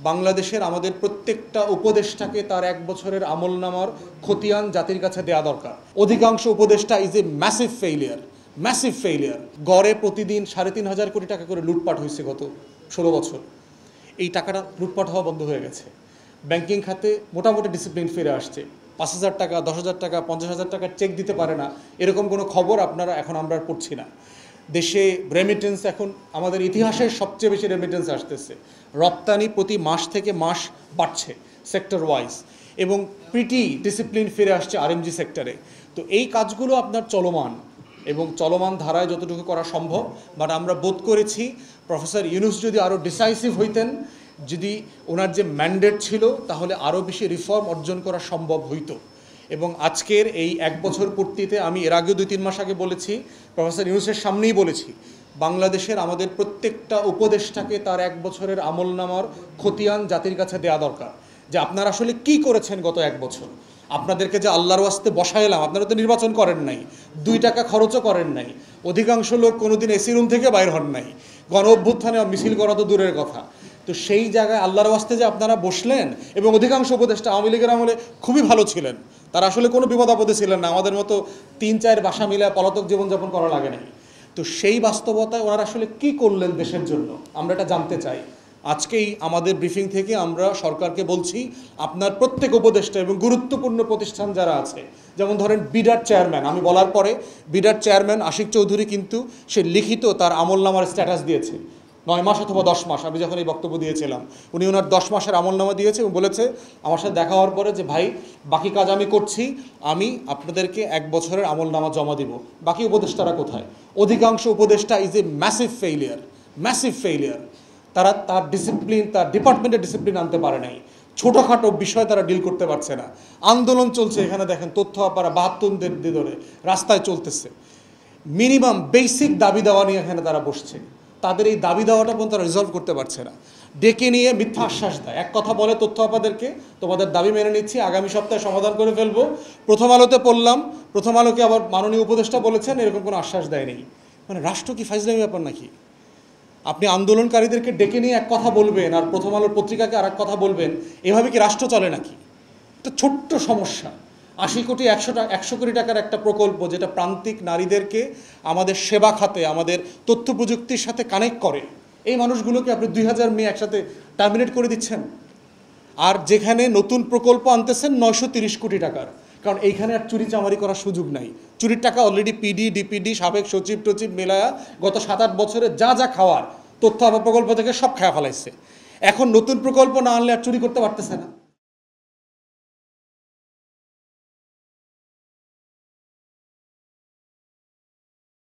বাংলাদেশের আমাদের প্রত্যেকটা উপদেষ্টাকে তার এক বছরের আমলনামার খতিয়ান জাতির কাছে দেয়া দরকার। অধিকাংশ উপদেষ্টা ইজ এ ম্যাসিভ ফেইলিয়ার। গড়ে প্রতিদিন 3,500 কোটি টাকা করে লুটপাট হয়েছে গত 16 বছর। এই টাকাটা লুটপাট হওয়া বন্ধ হয়ে গেছে। ব্যাংকিং খাতে মোটামুটি ডিসিপ্লিন ফিরে আসছে। 5,000 টাকা, 10,000 টাকা, 50,000 টাকার চেক দিতে পারে না, এরকম কোনো খবর এখন আমরা পড়ছি না। দেশে রেমিটেন্স এখন আমাদের ইতিহাসের সবচেয়ে বেশি রেমিটেন্স আসতেছে। রপ্তানি প্রতি মাস থেকে মাস বাড়ছে সেক্টর ওয়াইজ, এবং প্রিটি ডিসিপ্লিন ফিরে আসছে আরএমজি সেক্টরে। তো এই কাজগুলো আপনার চলমান এবং চলমান ধারায় যতটুকু করা সম্ভব। বাট আমরা বোধ করেছি প্রফেসর ইউনূস যদি আরও ডিসাইসিভ হইতেন, যদি ওনার যে ম্যান্ডেট ছিল, তাহলে আরও বেশি রিফর্ম অর্জন করা সম্ভব হইতো। এবং আজকের এই 1 বছর পূর্তিতে আমি এর আগেও 2-3 মাস আগে বলেছি, প্রফেসর ইউনূসের সামনেই বলেছি, বাংলাদেশের আমাদের প্রত্যেকটা উপদেষ্টাকে তার 1 বছরের আমলনামার খতিয়ান জাতির কাছে দেয়া দরকার। যে আপনারা আসলে কি করেছেন গত 1 বছর। আপনাদেরকে যে আল্লাহর ওয়াস্তে বসাইলাম, আপনারা তো নির্বাচন করেন নাই, 2 টাকা খরচও করেন নাই, অধিকাংশ লোক কোনোদিন এসি রুম থেকে বাইর হন নাই, গণ অভ্যুত্থানে মিছিল করা তো দূরের কথা। তো সেই জায়গায় আল্লাহর ওয়াস্তে যে আপনারা বসলেন, এবং অধিকাংশ উপদেষ্টা আওয়ামী লীগের আমলে খুবই ভালো ছিলেন, তারা আসলে কোনো বিপদ আপদে ছিলেন না, আমাদের মতো 3-4 বাসা মিলে পলাতক জীবনযাপন করা লাগে নাই। তো সেই বাস্তবতায় ওনারা আসলে কি করলেন দেশের জন্য, আমরা এটা জানতে চাই। আজকেই আমাদের ব্রিফিং থেকে আমরা সরকারকে বলছি, আপনার প্রত্যেক উপদেষ্টা এবং গুরুত্বপূর্ণ প্রতিষ্ঠান যারা আছে, যেমন ধরেন বিডার চেয়ারম্যান, আমি বলার পরে বিডার চেয়ারম্যান আশিক চৌধুরী কিন্তু সে লিখিত তার আমলনামার স্ট্যাটাস দিয়েছে 9 মাস অথবা 10 মাস। আমি যখন এই বক্তব্য দিয়েছিলাম, উনি ওনার 10 মাসের আমলনামা দিয়েছে এবং বলেছে আমার সাথে দেখা হওয়ার পরে যে ভাই, বাকি কাজ আমি করছি, আমি আপনাদেরকে 1 বছরের আমলনামা জমা দিব। বাকি উপদেষ্টারা কোথায়? অধিকাংশ উপদেষ্টা ইজ এ ম্যাসিভ ফেইলিয়ার। তারা তার ডিসিপ্লিন, তার ডিপার্টমেন্টের ডিসিপ্লিন আনতে পারে নাই। ছোটোখাটো বিষয় তারা ডিল করতে পারছে না। আন্দোলন চলছে, এখানে দেখেন তথ্য আপারা 72 ধরে রাস্তায় চলতেছে। মিনিমাম বেসিক দাবি দেওয়া নিয়ে এখানে তারা বসছে। তাদের এই দাবি দেওয়াটা পর্যন্ত তারা রিজলভ করতে পারছে না। ডেকে নিয়ে মিথ্যা আশ্বাস দেয়। এক কথা বলে তথ্য আপাদেরকে, তোমাদের দাবি মেনে নিচ্ছি, আগামী সপ্তাহে সমাধান করে ফেলবো। প্রথম আলোতে পড়লাম, প্রথম আলোকে আবার মাননীয় উপদেষ্টা বলেছেন এরকম কোনো আশ্বাস দেয়নি। মানে রাষ্ট্র কি ফাইজলামি ব্যাপার নাকি? আপনি আন্দোলনকারীদেরকে ডেকে নিয়ে এক কথা বলবেন আর প্রথম আলোর পত্রিকাকে আর এক কথা বলবেন, এভাবে কি রাষ্ট্র চলে নাকি? একটা ছোট্ট সমস্যা, 80 কোটি 100 কোটি টাকার একটা প্রকল্প, যেটা প্রান্তিক নারীদেরকে আমাদের সেবা খাতে, আমাদের তথ্য প্রযুক্তির সাথে কানেক্ট করে। এই মানুষগুলোকে আপনি 2000 মেয়ে একসাথে টার্মিনেট করে দিচ্ছেন। আর যেখানে নতুন প্রকল্প আনতেছেন 930 কোটি টাকার, কারণ এইখানে আর চুরি চামারি করার সুযোগ নাই। চুরির টাকা অলরেডি পিডি, ডিপিডি, সাবেক সচিব টচিব মেলায়া গত 7-8 বছরে যা খাওয়ার তথ্য প্রকল্প থেকে সব খাওয়া ফেলাইছে। এখন নতুন প্রকল্প না আনলে আর চুরি করতে পারতেছে না।